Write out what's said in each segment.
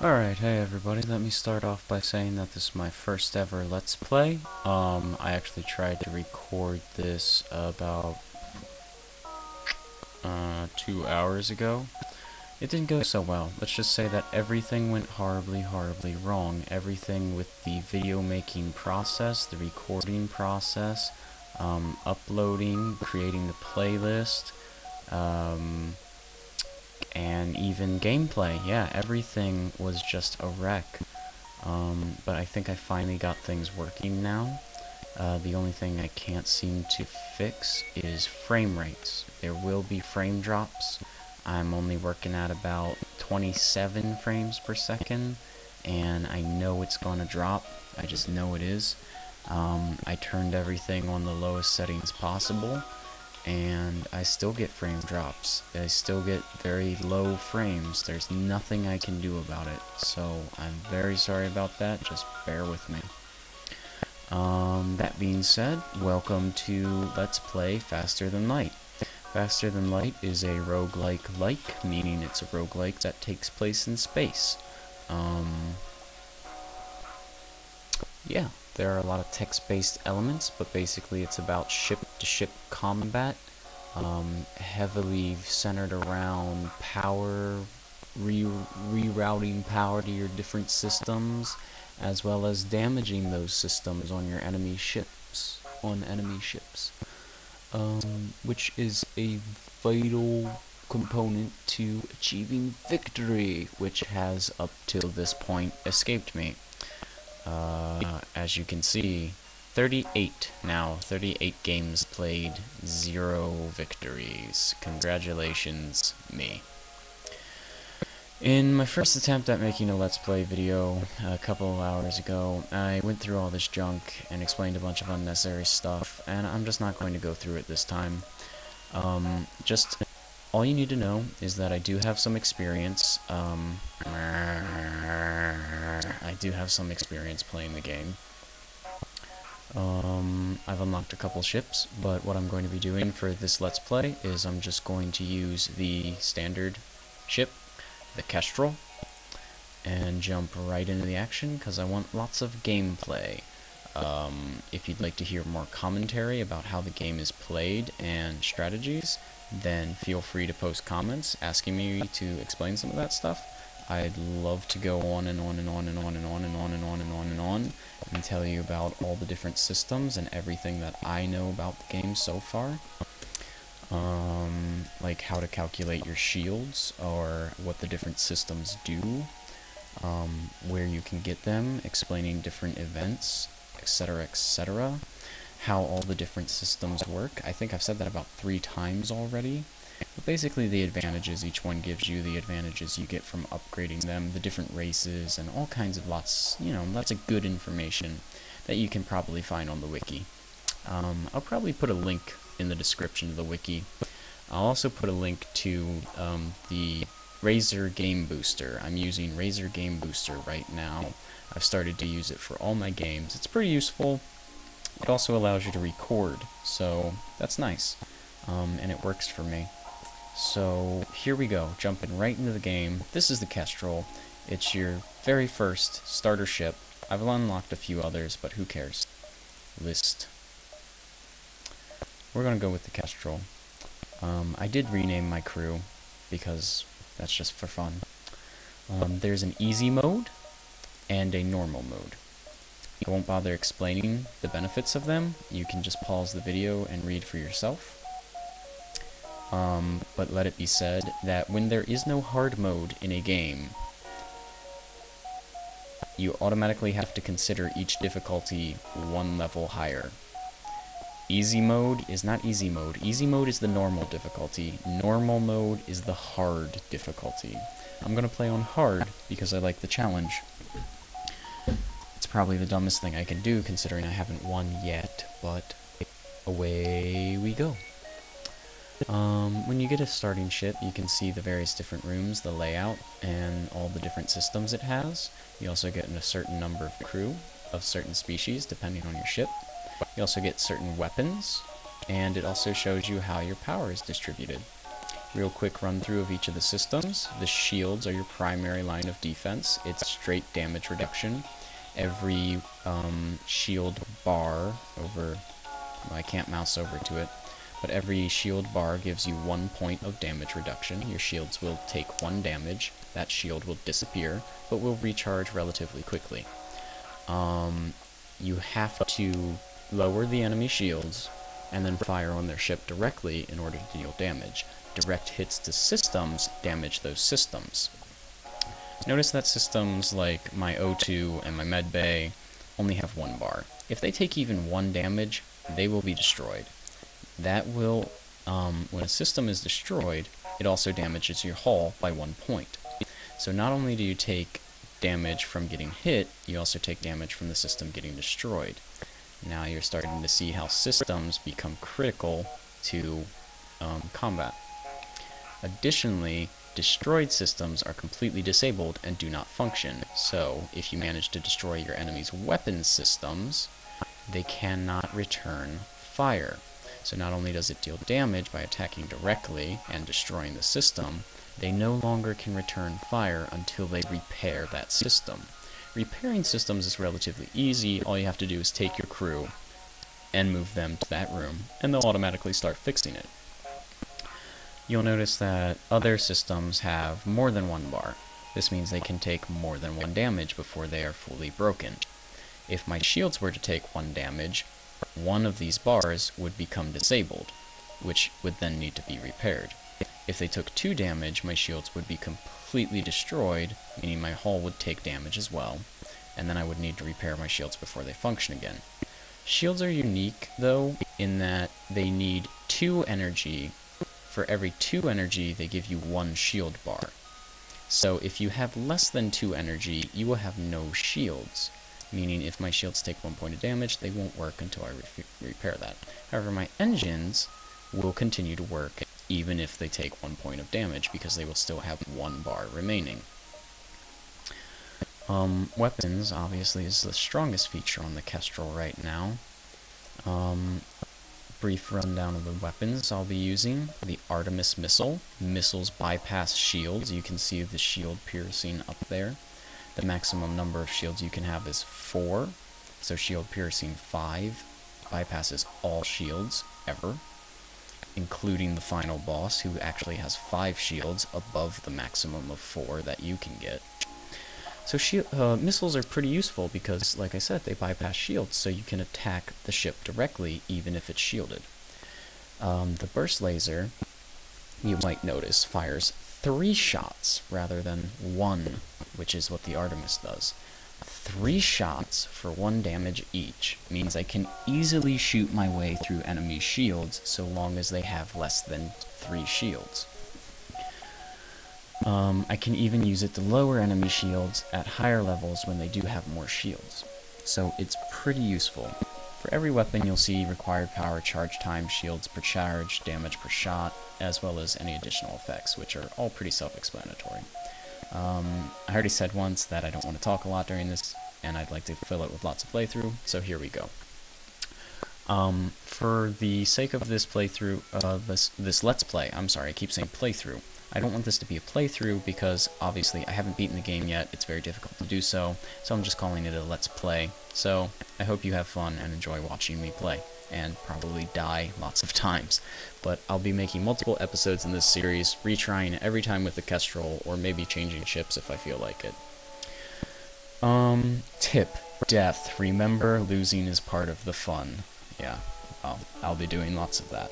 Alright, hey everybody, let me start off by saying that this is my first ever Let's Play. I actually tried to record this about 2 hours ago. It didn't go so well. Let's just say that everything went horribly wrong. Everything with the video making process, the recording process, uploading, creating the playlist, and even gameplay. Yeah, everything was just a wreck. But I think I finally got things working now. The only thing I can't seem to fix is frame rates. There will be frame drops. I'm only working at about 27 frames per second, and I know it's gonna drop. I just know it is. I turned everything on the lowest settings possible, and I still get frame drops. I still get very low frames. There's nothing I can do about it, so I'm very sorry about that. Just bear with me. That being said, welcome to Let's Play Faster Than Light. Faster Than Light is a roguelike, meaning it's a roguelike that takes place in space. Yeah, there are a lot of text-based elements, but basically it's about ship-to-ship combat, heavily centered around power, rerouting power to your different systems, as well as damaging those systems on your enemy ships, which is a vital component to achieving victory, which has up till this point escaped me. As you can see, 38 now, 38 games played, 0 victories. Congratulations, me. In my first attempt at making a Let's Play video a couple of hours ago, I went through all this junk and explained a bunch of unnecessary stuff, and I'm just not going to go through it this time. Just all you need to know is that I do have some experience. I do have some experience playing the game. I've unlocked a couple ships, but what I'm going to be doing for this Let's Play is I'm just going to use the standard ship, the Kestrel, and jump right into the action because I want lots of gameplay. If you'd like to hear more commentary about how the game is played and strategies, then feel free to post comments asking me to explain some of that stuff. I'd love to go on and on and on and on and on and on and on and on and on and tell you about all the different systems and everything that I know about the game so far. Like how to calculate your shields, or what the different systems do, where you can get them, explaining different events, etc., etc., how all the different systems work. I think I've said that about 3 times already. But basically the advantages each one gives you, the advantages you get from upgrading them, the different races, and all kinds of lots of good information that you can probably find on the wiki. I'll probably put a link in the description of the wiki. I'll also put a link to the Razer Game Booster. I'm using Razer Game Booster right now. I've started to use it for all my games. It's pretty useful. It also allows you to record, so that's nice. And it works for me. So here we go, jumping right into the game. This is the Kestrel. It's your very first starter ship. I've unlocked a few others, but who cares? List. We're gonna go with the Kestrel. I did rename my crew, because that's just for fun. There's an easy mode and a normal mode. I won't bother explaining the benefits of them. You can just pause the video and read for yourself. But let it be said that when there is no hard mode in a game, you automatically have to consider each difficulty 1 level higher. Easy mode is not easy mode. Easy mode is the normal difficulty. Normal mode is the hard difficulty. I'm gonna play on hard because I like the challenge. It's probably the dumbest thing I can do considering I haven't won yet, but away we go. When you get a starting ship, you can see the various different rooms, the layout, and all the different systems it has. You also get a certain number of crew of certain species, depending on your ship. You also get certain weapons, and it also shows you how your power is distributed. Real quick run through of each of the systems. The shields are your primary line of defense. It's straight damage reduction. Every shield bar over, well, I can't mouse over to it, but every shield bar gives you 1 point of damage reduction. Your shields will take 1 damage. That shield will disappear, but will recharge relatively quickly. You have to lower the enemy shields and then fire on their ship directly in order to deal damage. Direct hits to systems damage those systems. Notice that systems like my O2 and my medbay only have 1 bar. If they take even 1 damage, they will be destroyed. That will, when a system is destroyed, it also damages your hull by 1 point. So not only do you take damage from getting hit, you also take damage from the system getting destroyed. Now you're starting to see how systems become critical to combat. Additionally, destroyed systems are completely disabled and do not function. So if you manage to destroy your enemy's weapon systems, they cannot return fire. So not only does it deal damage by attacking directly and destroying the system, they no longer can return fire until they repair that system. Repairing systems is relatively easy. All you have to do is take your crew and move them to that room, and they'll automatically start fixing it. You'll notice that other systems have more than 1 bar. This means they can take more than 1 damage before they are fully broken. If my shields were to take 1 damage, one of these bars would become disabled, which would then need to be repaired. If they took 2 damage, my shields would be completely destroyed, meaning my hull would take damage as well, and then I would need to repair my shields before they function again. Shields are unique, though, in that they need 2 energy. For every 2 energy, they give you 1 shield bar. So if you have less than 2 energy, you will have no shields, meaning if my shields take 1 point of damage, they won't work until I repair that. However, my engines will continue to work even if they take 1 point of damage, because they will still have 1 bar remaining. Weapons, obviously, is the strongest feature on the Kestrel right now. Brief rundown of the weapons I'll be using. The Artemis missile. Missiles bypass shields. You can see the shield piercing up there. The maximum number of shields you can have is 4. So shield piercing 5 bypasses all shields ever, including the final boss, who actually has 5 shields above the maximum of 4 that you can get. So missiles are pretty useful because, like I said, they bypass shields, so you can attack the ship directly even if it's shielded. The burst laser, you might notice, fires 3 shots rather than 1, which is what the Artemis does. 3 shots for 1 damage each means I can easily shoot my way through enemy shields so long as they have less than 3 shields. I can even use it to lower enemy shields at higher levels when they do have more shields. So it's pretty useful. For every weapon you'll see required power, charge time, shields per charge, damage per shot, as well as any additional effects, which are all pretty self-explanatory. I already said once that I don't want to talk a lot during this, and I'd like to fill it with lots of playthrough, so here we go. For the sake of this playthrough, this Let's Play, I'm sorry, I keep saying playthrough. I don't want this to be a playthrough because, obviously, I haven't beaten the game yet. It's very difficult to do so, so I'm just calling it a Let's Play. So, I hope you have fun and enjoy watching me play, and probably die lots of times. But I'll be making multiple episodes in this series, retrying it every time with the Kestrel, or maybe changing ships if I feel like it. Tip. Death. Remember, losing is part of the fun. Yeah, I'll be doing lots of that.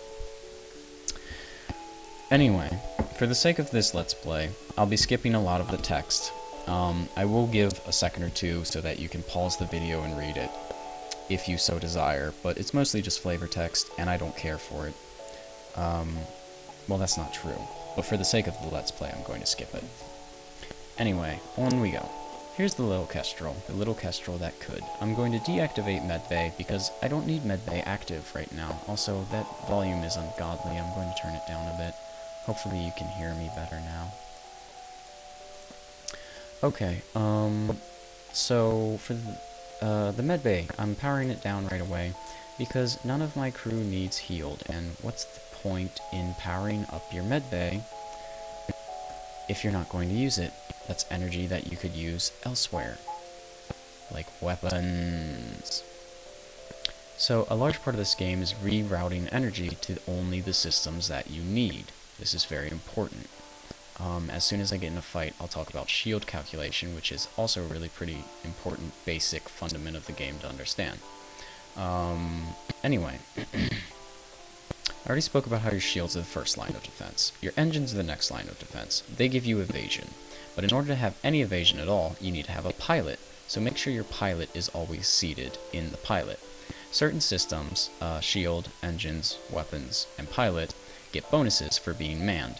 Anyway, for the sake of this Let's Play, I'll be skipping a lot of the text. I will give a second or two so that you can pause the video and read it, if you so desire, but it's mostly just flavor text, and I don't care for it. Well, that's not true, but for the sake of the Let's Play, I'm going to skip it. Anyway, on we go. Here's the little Kestrel that could. I'm going to deactivate medbay because I don't need medbay active right now. Also, that volume is ungodly. I'm going to turn it down a bit. Hopefully you can hear me better now. Okay, so for the medbay, I'm powering it down right away because none of my crew needs healed, and what's the point in powering up your med bay if you're not going to use it. That's energy that you could use elsewhere, like weapons. So a large part of this game is rerouting energy to only the systems that you need. This is very important. As soon as I get in a fight, I'll talk about shield calculation, which is also a really pretty important basic fundament of the game to understand. Anyway, I already spoke about how your shields are the first line of defense. Your engines are the next line of defense. They give you evasion. But in order to have any evasion at all, you need to have a pilot. So make sure your pilot is always seated in the pilot. Certain systems, shield, engines, weapons, and pilot, get bonuses for being manned.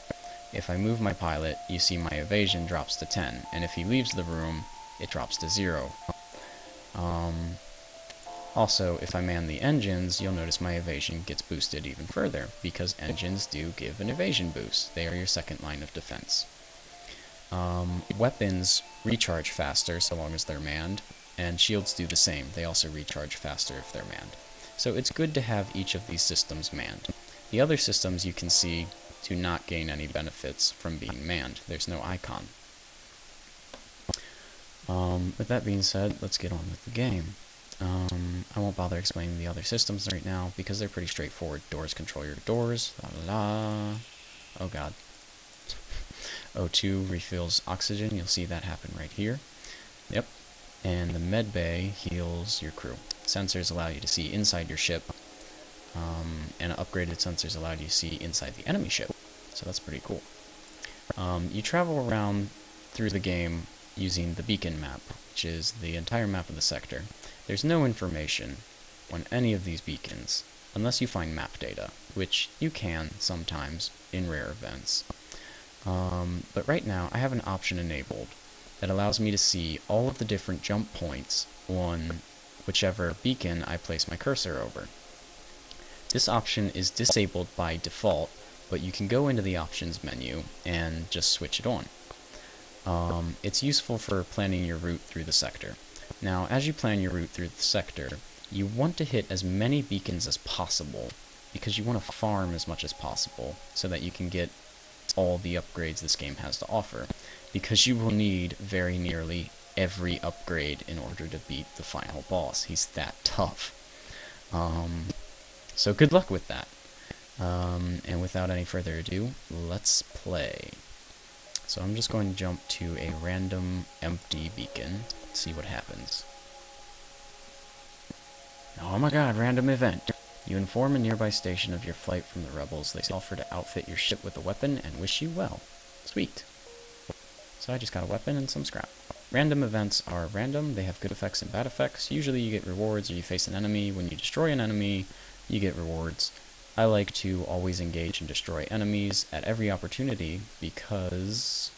If I move my pilot, you see my evasion drops to 10, and if he leaves the room, it drops to 0. Also, if I man the engines, you'll notice my evasion gets boosted even further, because engines do give an evasion boost. They are your second line of defense. Weapons recharge faster so long as they're manned, and shields do the same. They also recharge faster if they're manned. So it's good to have each of these systems manned. The other systems you can see do not gain any benefits from being manned. There's no icon. With that being said, let's get on with the game. I won't bother explaining the other systems right now because they're pretty straightforward. Doors control your doors. La la la. Oh god. O2 refills oxygen. You'll see that happen right here. Yep. And the med bay heals your crew. Sensors allow you to see inside your ship. And upgraded sensors allow you to see inside the enemy ship. So that's pretty cool. You travel around through the game using the beacon map, which is the entire map of the sector. There's no information on any of these beacons, unless you find map data, which you can sometimes in rare events. But right now, I have an option enabled that allows me to see all of the different jump points on whichever beacon I place my cursor over. This option is disabled by default, but you can go into the options menu and just switch it on. It's useful for planning your route through the sector. Now, as you plan your route through the sector, you want to hit as many beacons as possible, because you want to farm as much as possible, so that you can get all the upgrades this game has to offer, because you will need very nearly every upgrade in order to beat the final boss. He's that tough. So good luck with that. And without any further ado, let's play. So I'm just going to jump to a random empty beacon, see what happens. Oh my god, random event. You inform a nearby station of your flight from the rebels. They offer to outfit your ship with a weapon and wish you well. Sweet. So I just got a weapon and some scrap. Random events are random. They have good effects and bad effects. Usually you get rewards or you face an enemy. When you destroy an enemy, you get rewards. I like to always engage and destroy enemies at every opportunity because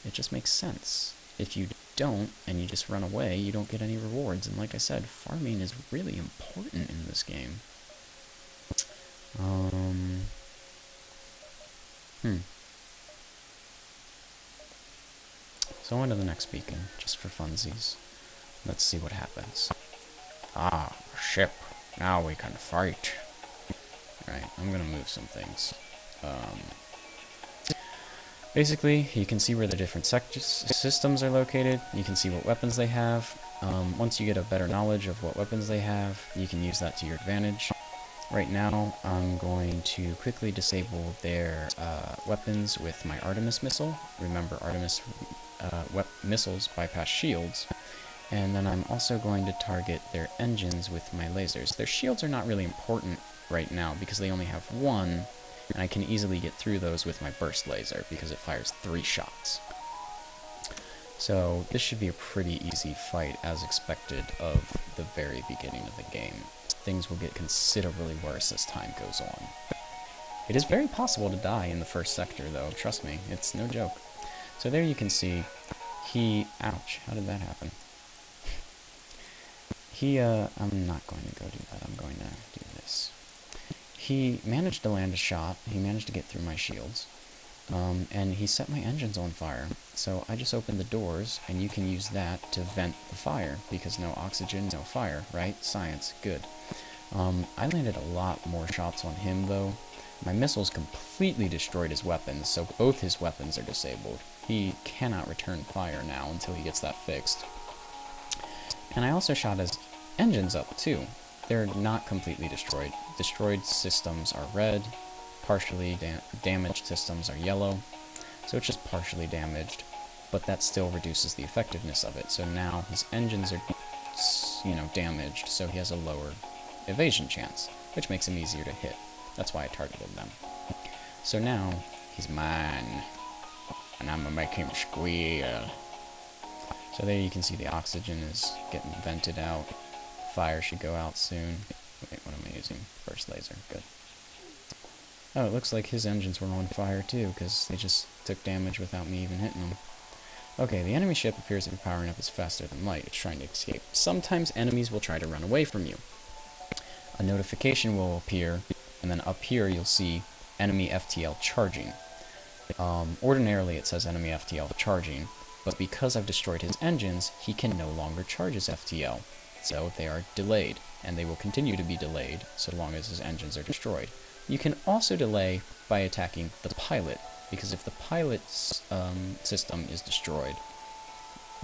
it just makes sense. If you don't and you just run away, you don't get any rewards. And like I said, farming is really important in this game. So on to the next beacon, just for funsies. Let's see what happens. Ah, ship. Now we can fight. Right, I'm gonna move some things. Basically, you can see where the different systems are located. You can see what weapons they have. Once you get a better knowledge of what weapons they have, you can use that to your advantage. Right now, I'm going to quickly disable their weapons with my Artemis missile. Remember, Artemis missiles bypass shields. And then I'm also going to target their engines with my lasers. Their shields are not really important right now because they only have one, and I can easily get through those with my burst laser because it fires 3 shots. So this should be a pretty easy fight as expected of the very beginning of the game. Things will get considerably worse as time goes on. It is very possible to die in the first sector though, trust me, it's no joke. So there you can see, ouch, how did that happen? I'm not going to go do that, I'm going to do this. He managed to land a shot, he managed to get through my shields, and he set my engines on fire. So I just opened the doors, and you can use that to vent the fire, because no oxygen, no fire, right? Science, good. I landed a lot more shots on him, though, My missiles completely destroyed his weapons, so both his weapons are disabled. He cannot return fire now until he gets that fixed. And I also shot his engines up, too. They're not completely destroyed. Destroyed systems are red, partially damaged systems are yellow, so it's just partially damaged, but that still reduces the effectiveness of it. So now his engines are, damaged, so he has a lower evasion chance, which makes him easier to hit. That's why I targeted them. So now, he's mine, and I'm gonna make him squeal. So there you can see the oxygen is getting vented out. Fire should go out soon. Wait, what am I using? Burst laser, good. Oh, it looks like his engines were on fire too, because they just took damage without me even hitting them. Okay, the enemy ship appears to be powering up as faster than light. It's trying to escape. Sometimes enemies will try to run away from you. A notification will appear, and then up here you'll see enemy FTL charging. Ordinarily it says enemy FTL charging, but because I've destroyed his engines, he can no longer charge his FTL. So they are delayed, and they will continue to be delayed so long as his engines are destroyed. You can also delay by attacking the pilot, because if the pilot's system is destroyed,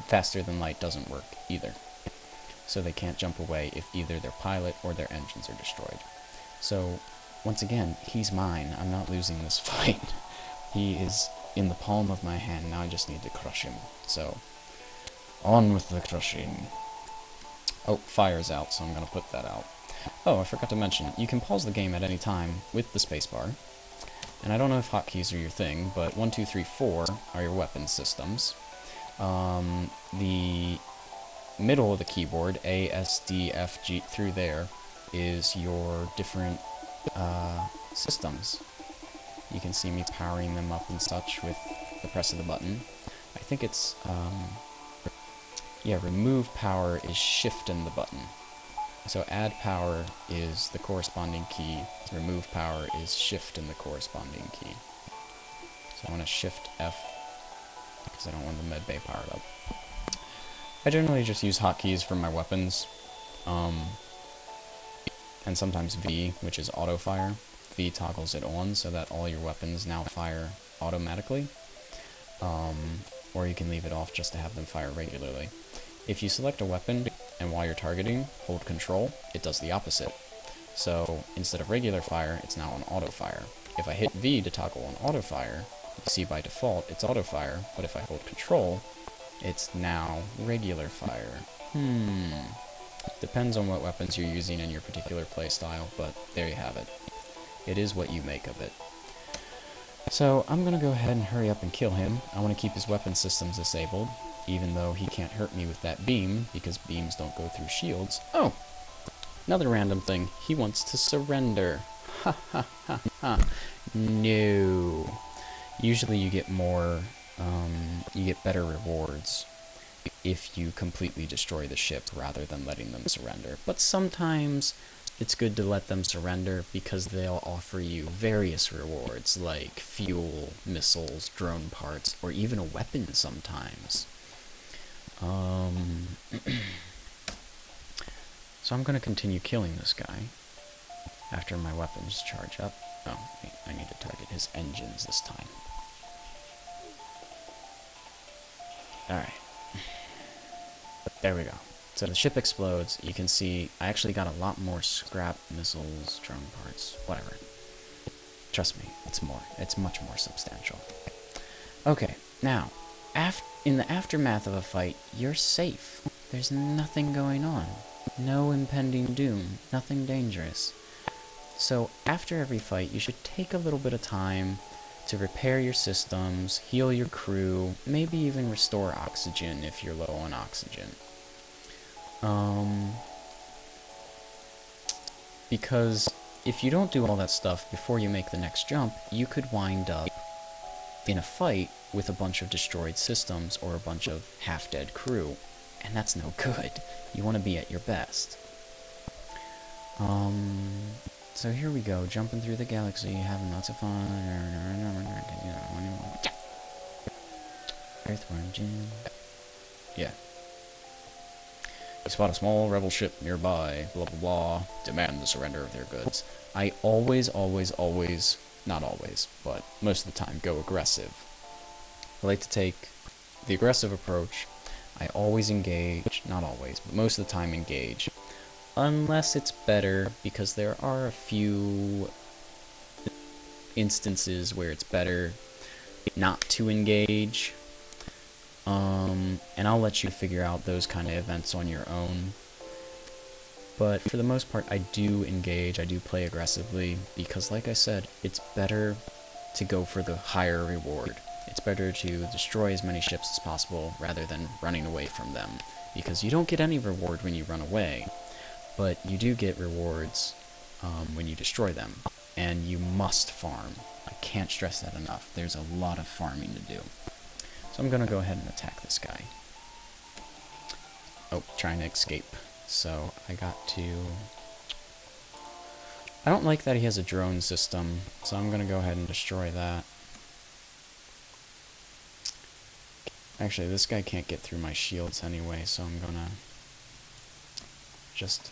faster than light doesn't work either. So they can't jump away if either their pilot or their engines are destroyed. So, once again, he's mine. I'm not losing this fight. He is in the palm of my hand. Now I just need to crush him. So, on with the crushing. Oh, fire's out, so I'm going to put that out. Oh, I forgot to mention, you can pause the game at any time with the spacebar. And I don't know if hotkeys are your thing, but 1, 2, 3, 4 are your weapon systems. The middle of the keyboard, A, S, D, F, G, through there, is your different systems. You can see me powering them up and such with the press of the button. I think it's, yeah, remove power is shift in the button. So add power is the corresponding key, remove power is shift in the corresponding key. So I want to shift F, because I don't want the med bay powered up. I generally just use hotkeys for my weapons, and sometimes V, which is auto fire. V toggles it on so that all your weapons now fire automatically, or you can leave it off just to have them fire regularly. If you select a weapon, and while you're targeting, hold control, it does the opposite. So, instead of regular fire, it's now on auto fire. If I hit V to toggle on auto fire, you see by default it's auto fire, but if I hold control, it's now regular fire. Depends on what weapons you're using in your particular playstyle, but there you have it. It is what you make of it. So, I'm gonna go ahead and hurry up and kill him. I want to keep his weapon systems disabled, even though he can't hurt me with that beam, because beams don't go through shields. Oh! Another random thing. He wants to surrender. Ha ha ha ha. No. Usually you get more, you get better rewards if you completely destroy the ship rather than letting them surrender. But sometimes it's good to let them surrender because they'll offer you various rewards like fuel, missiles, drone parts, or even a weapon sometimes. So I'm going to continue killing this guy after my weapons charge up. Oh, wait, I need to target his engines this time. Alright. There we go. So the ship explodes. You can see I actually got a lot more scrap, missiles, drone parts, whatever. Trust me, it's more. It's much more substantial. Okay, now, in the aftermath of a fight, you're safe. There's nothing going on. No impending doom. Nothing dangerous. So after every fight, you should take a little bit of time to repair your systems, heal your crew, maybe even restore oxygen if you're low on oxygen. Because if you don't do all that stuff before you make the next jump, you could wind up in a fight with a bunch of destroyed systems or a bunch of half-dead crew, and that's no good. You want to be at your best. So here we go, jumping through the galaxy, having lots of fun. Earthworm Jim. Yeah. You spot a small rebel ship nearby, blah blah blah, demand the surrender of their goods. I always not always, but most of the time, go aggressive. I like to take the aggressive approach. I always engage, not always, but most of the time engage. Unless it's better, because there are a few instances where it's better not to engage. And I'll let you figure out those kind of events on your own. But for the most part, I do engage, I do play aggressively, because like I said, it's better to go for the higher reward. It's better to destroy as many ships as possible rather than running away from them, because you don't get any reward when you run away, but you do get rewards when you destroy them, and you must farm. I can't stress that enough. There's a lot of farming to do. So I'm gonna go ahead and attack this guy. Oh, trying to escape. So I got to... I don't like that he has a drone system, so I'm gonna go ahead and destroy that. Actually, this guy can't get through my shields anyway, so I'm gonna just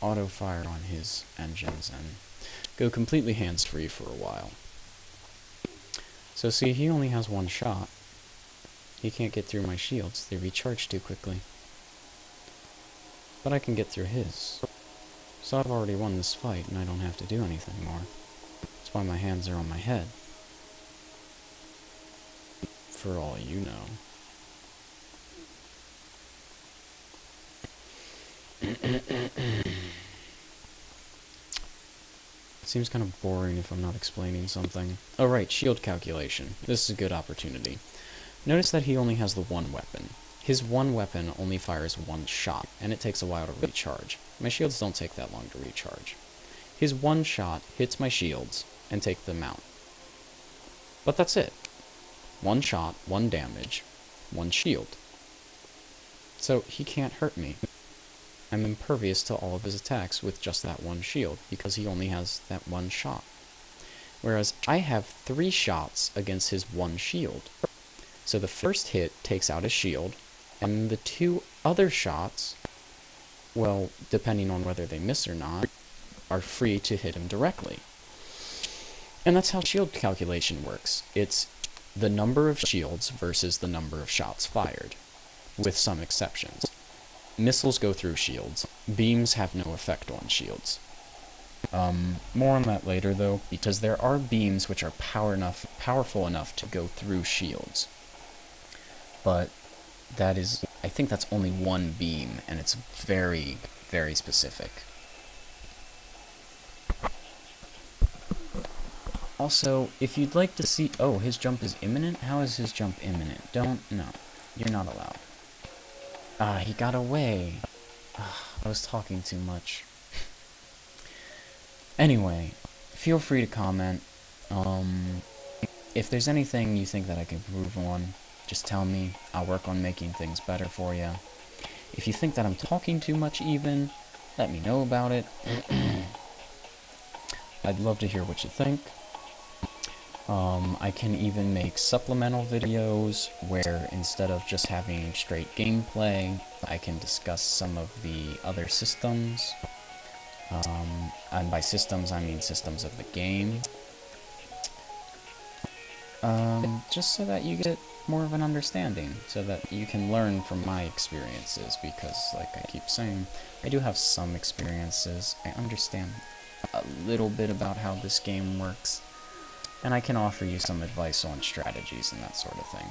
auto-fire on his engines and go completely hands-free for a while. So see, he only has one shot. He can't get through my shields. They recharge too quickly. But I can get through his. So I've already won this fight, and I don't have to do anything more. That's why my hands are on my head. For all you know. It seems kind of boring if I'm not explaining something. Oh right, shield calculation. This is a good opportunity. Notice that he only has the one weapon. His one weapon only fires one shot, and it takes a while to recharge. My shields don't take that long to recharge. His one shot hits my shields and take them out. But that's it. One shot, one damage, one shield. So he can't hurt me. I'm impervious to all of his attacks with just that one shield, because he only has that one shot. Whereas I have 3 shots against his one shield. So the first hit takes out his shield, and the 2 other shots, well, depending on whether they miss or not, are free to hit him directly. And that's how shield calculation works. It's the number of shields versus the number of shots fired, with some exceptions. Missiles go through shields. Beams have no effect on shields. More on that later, though, because there are beams which are powerful enough to go through shields. But that is, I think that's only one beam, and it's very, very specific. Also, if you'd like to see... Oh, his jump is imminent? How is his jump imminent? No. You're not allowed. Ah, he got away. I was talking too much. Anyway, feel free to comment. If there's anything you think that I can improve on, just tell me. I'll work on making things better for you. If you think that I'm talking too much even, let me know about it. I'd love to hear what you think. I can even make supplemental videos where instead of just having straight gameplay, I can discuss some of the other systems. And by systems, I mean systems of the game. Just so that you get more of an understanding, so that you can learn from my experiences, because, like I keep saying, I do have some experiences. I understand a little bit about how this game works, and I can offer you some advice on strategies and that sort of thing.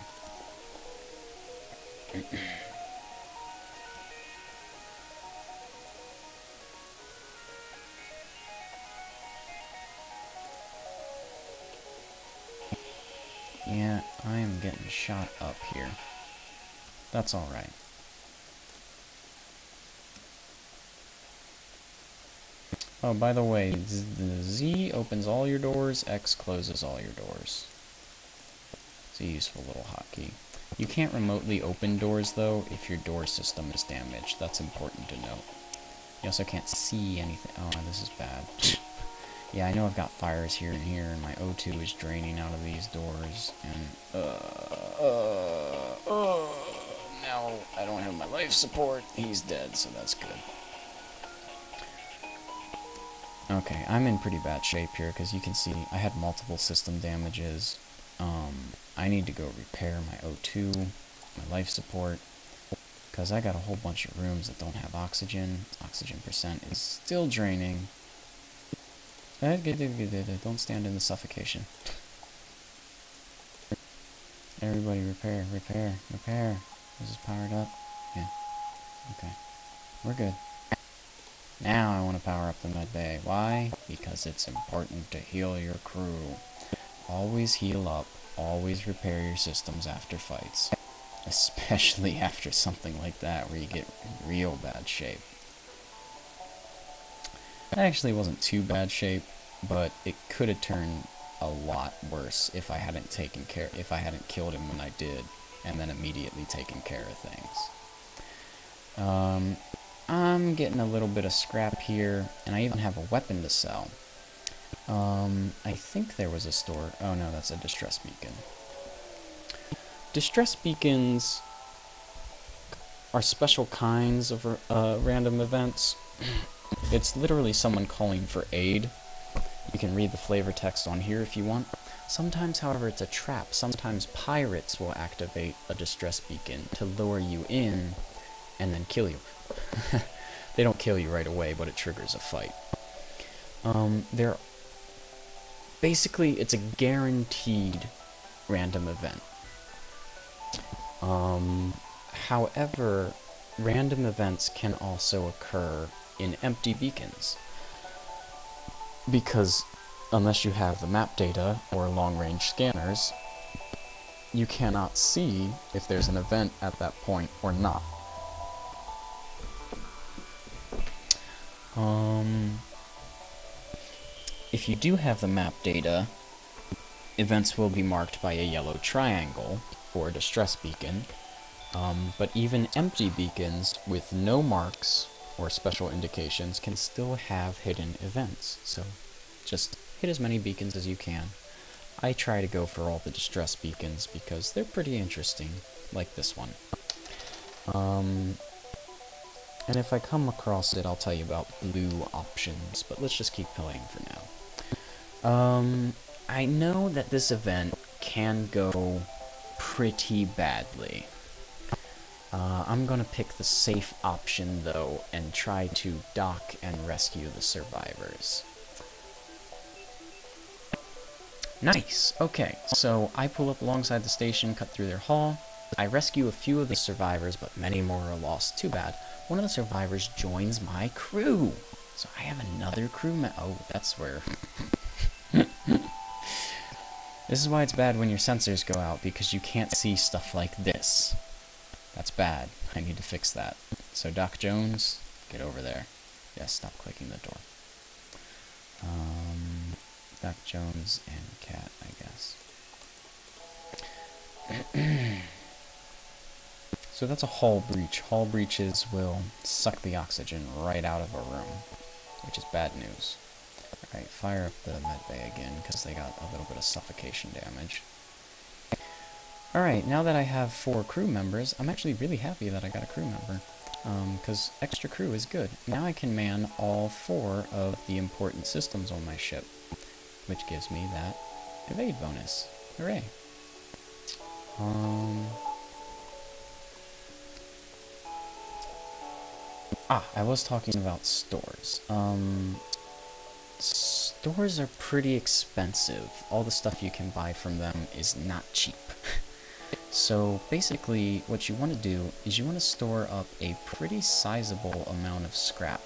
Yeah, I am getting shot up here. That's alright. Oh, by the way, the Z opens all your doors, X closes all your doors. It's a useful little hotkey. You can't remotely open doors, though, if your door system is damaged. That's important to note. You also can't see anything. Oh, this is bad. Yeah, I know I've got fires here and here, and my O2 is draining out of these doors, and, now I don't have my life support. He's dead, so that's good. Okay, I'm in pretty bad shape here, because you can see I had multiple system damages. I need to go repair my O2, my life support, because I got a whole bunch of rooms that don't have oxygen. Oxygen percent is still draining. Don't stand in the suffocation. Everybody repair, repair, repair. Is this powered up? Yeah. Okay. We're good. Now I want to power up the med bay. Why? Because it's important to heal your crew. Always heal up. Always repair your systems after fights. Especially after something like that where you get in real bad shape. That actually wasn't too bad shape, but it could have turned a lot worse if I hadn't killed him when I did, and then immediately taken care of things. I'm getting a little bit of scrap here, and I even have a weapon to sell. I think there was a store. Oh no, that's a distress beacon. Distress beacons are special kinds of random events. It's literally someone calling for aid. You can read the flavor text on here if you want. Sometimes, however, it's a trap. Sometimes pirates will activate a distress beacon to lure you in and then kill you. They don't kill you right away, but it triggers a fight. Basically, it's a guaranteed random event. However, random events can also occur in empty beacons, because unless you have the map data or long-range scanners, you cannot see if there's an event at that point or not. If you do have the map data, events will be marked by a yellow triangle for a distress beacon, but even empty beacons with no marks or special indications can still have hidden events, so just hit as many beacons as you can. I try to go for all the distress beacons because they're pretty interesting, like this one. And if I come across it, I'll tell you about blue options, but let's just keep playing for now. I know that this event can go pretty badly. I'm gonna pick the safe option, though, and try to dock and rescue the survivors. Nice! Okay, so I pull up alongside the station, cut through their hull. I rescue a few of the survivors, but many more are lost. Too bad. One of the survivors joins my crew! So I have another crewmate. Oh, that's where... This is why it's bad when your sensors go out, because you can't see stuff like this. That's bad. I need to fix that. So Doc Jones, get over there. Yes, stop clicking the door. Doc Jones and Cat, I guess. So that's a hull breach. Hull breaches will suck the oxygen right out of a room, which is bad news. Alright, fire up the medbay again, because they got a little bit of suffocation damage. Alright, now that I have 4 crew members, I'm actually really happy that I got a crew member, because extra crew is good. Now I can man all 4 of the important systems on my ship, which gives me that evade bonus. Hooray! I was talking about stores. Stores are pretty expensive. All the stuff you can buy from them is not cheap. So basically, what you want to do is you want to store up a pretty sizable amount of scrap.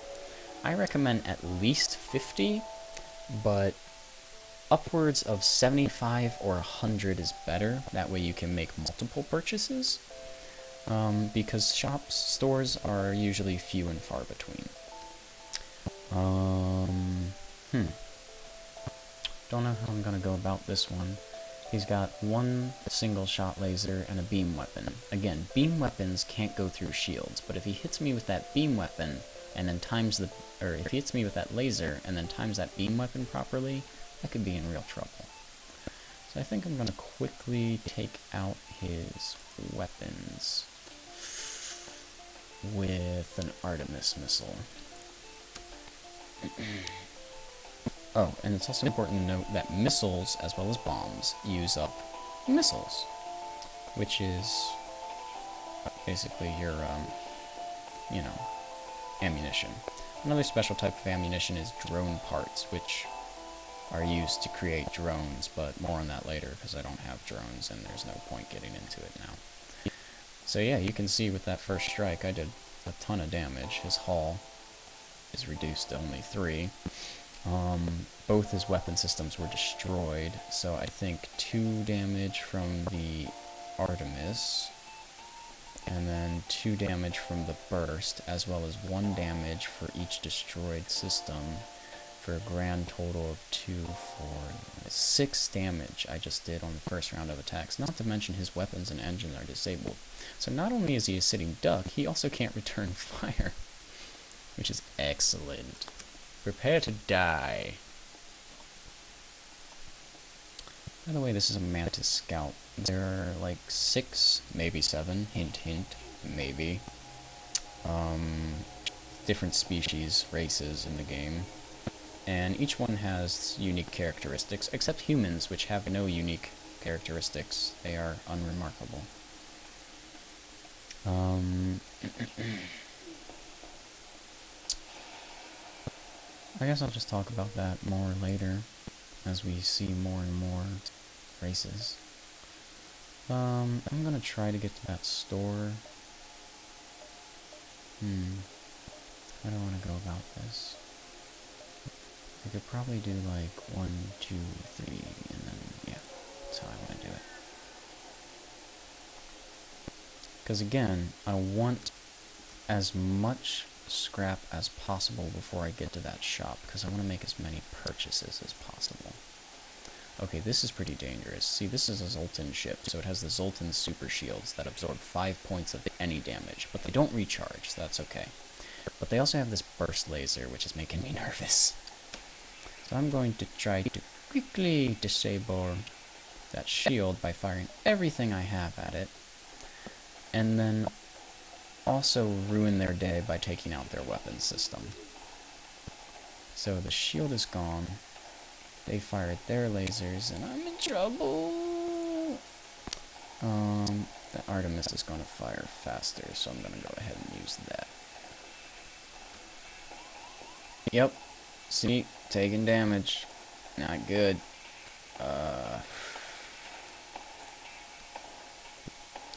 I recommend at least 50, but upwards of 75 or 100 is better. That way you can make multiple purchases. Because stores are usually few and far between. Don't know how I'm gonna go about this one. He's got one single shot laser and a beam weapon. Again, beam weapons can't go through shields, but if he hits me with that beam weapon and then if he hits me with that laser and then times that beam weapon properly, I could be in real trouble. So I think I'm gonna quickly take out his weapons with an Artemis missile. Oh, and it's also important to note that missiles, as well as bombs, use up missiles, which is basically your, you know, ammunition. Another special type of ammunition is drone parts, which are used to create drones, but more on that later, because I don't have drones, and there's no point getting into it now. So yeah, you can see with that first strike, I did a ton of damage. His hull is reduced to only 3. Both his weapon systems were destroyed, so I think 2 damage from the Artemis, and then 2 damage from the burst, as well as 1 damage for each destroyed system, for a grand total of 2, 4, 6 damage I just did on the first round of attacks, not to mention his weapons and engines are disabled. So not only is he a sitting duck, he also can't return fire, which is excellent. Prepare to die. By the way, this is a Mantis Scout. There are like 6, maybe 7, hint hint, maybe, different species, races in the game. And each one has unique characteristics, except humans, which have no unique characteristics. They are unremarkable. I guess I'll just talk about that more later, as we see more and more races. I'm gonna try to get to that store. How do I want to go about this? I could probably do like 1, 2, 3, and then, yeah, that's how I want to do it. Because again, I want as much scrap as possible before I get to that shop, because I want to make as many purchases as possible. Okay, this is pretty dangerous. See, this is a Zoltan ship, so it has the Zoltan super shields that absorb 5 points of any damage, but they don't recharge, so that's okay. But they also have this burst laser, which is making me nervous. So I'm going to try to quickly disable that shield by firing everything I have at it, and then also ruin their day by taking out their weapon system. So the shield is gone. They fired their lasers, and I'm in trouble. The Artemis is going to fire faster, so I'm going to go ahead and use that. Yep. See? Taking damage. Not good.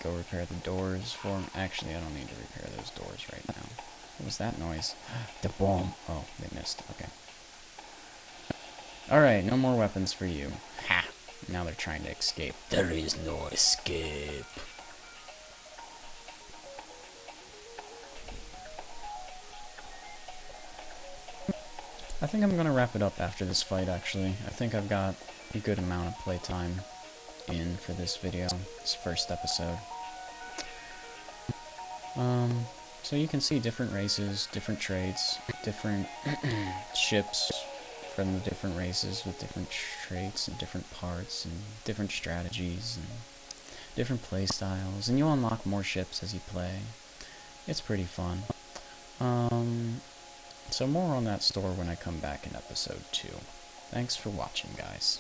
Go repair the doors for him. Actually, I don't need to repair those doors right now. What was that noise? The bomb. Oh, they missed. Okay. Alright, no more weapons for you. Ha! Now they're trying to escape. There is no escape. I think I'm gonna wrap it up after this fight, actually. I think I've got a good amount of playtime in for this video, this first episode. So you can see different races, different traits, different ships from the different races with different traits and different parts and different strategies and different play styles, and you'll unlock more ships as you play. It's pretty fun. So more on that store when I come back in episode 2. Thanks for watching, guys.